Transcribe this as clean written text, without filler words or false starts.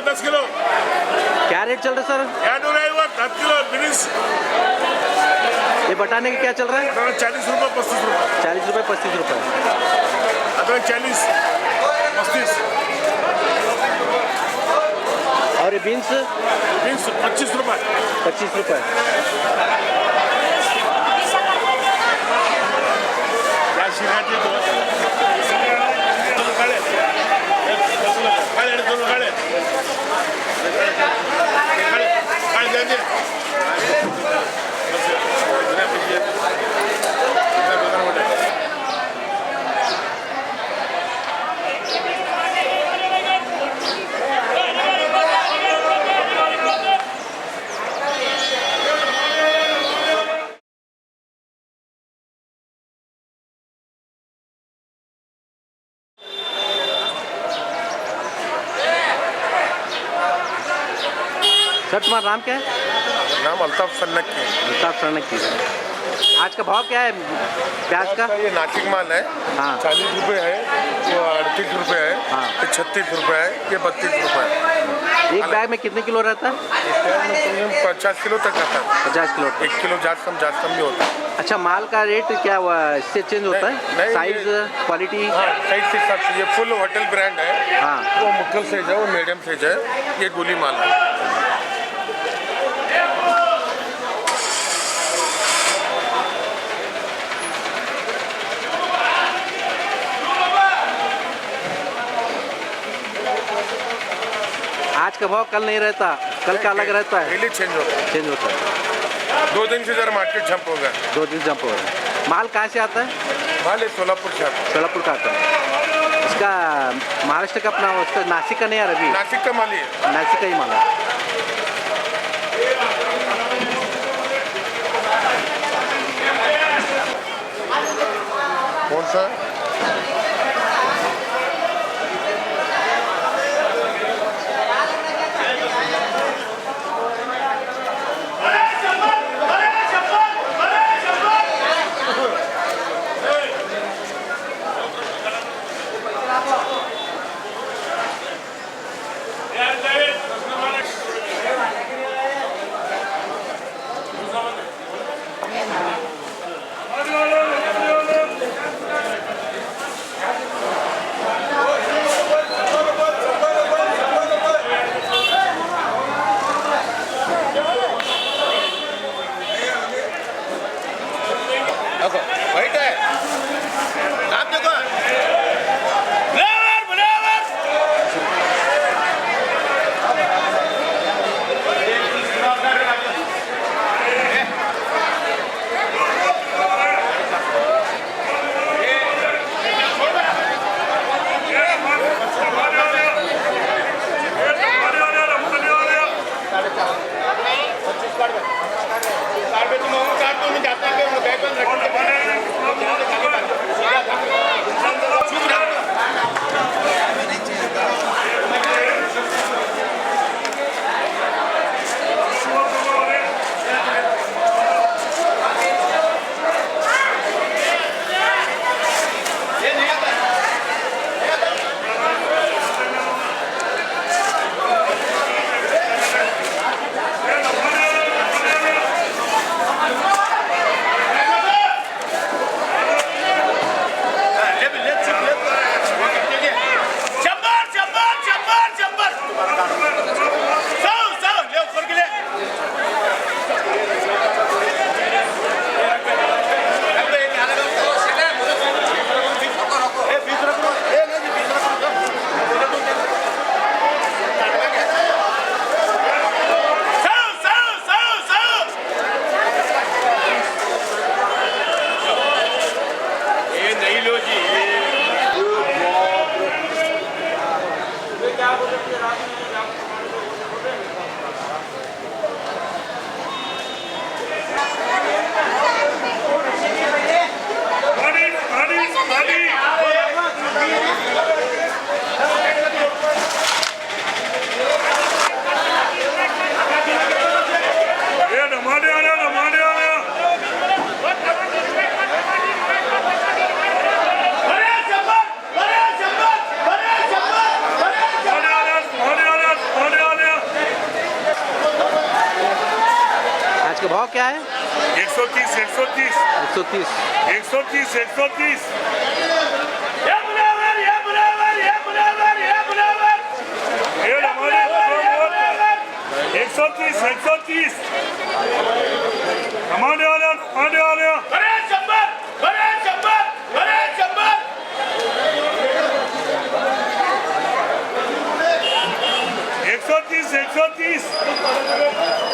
10 kilo क्या rate चल रहा है सर? 10 kilo beans. ये बटाने का क्या चल रहा है? 40 रुपये 35 रुपये। 40 रुपये 35 रुपये। अदरक 40 35। और ये बीन्स? बीन्स 25 रुपये। 25 रुपये। सर तुम्हारा नाम क्या है? नाम अल्ताफ सन्नकी। अल्ताफ सन्नकी। आज का भाव क्या है प्याज का? ये नासिक माल है। हाँ 40 रुपये है, वो 38 रुपये है, हाँ। ये 36 रुपये है, ये 32 रुपये है। एक बैग में कितने किलो रहता है? एक बैग में कम 50 किलो तक रहता है। 50 किलो। 1 किलो जास्त कम भी होता है। अच्छा माल का रेट क्या हुआ इससे चेंज होता है? नहीं, साइज क्वालिटी? हाँ साइज के हिसाब से। ये फुल होटल ब्रांड है। हाँ वो मुक्कल साइज है, वो मीडियम साइज है, ये गोली माल है। आज का भाव कल नहीं रहता, कल का अलग रहता है? डेली चेंज होता है। चेंज होता है। 2 दिन से जरा मार्केट जंप हो गया। 2 दिन जंप हो रहा है। माल कहाँ से आता है? माल ये सोलापुर से आता है। सोलापुर का आता है। इसका महाराष्ट्र का अपना उसका नासिक का नहीं आ रहा अभी? नासिक का माल ही है। नासिक का ही माल है। कौन सा? वाइट है, आप देखो। इसका भाव क्या है? 130 130 130। 130 130 130 130 Come on. 130 130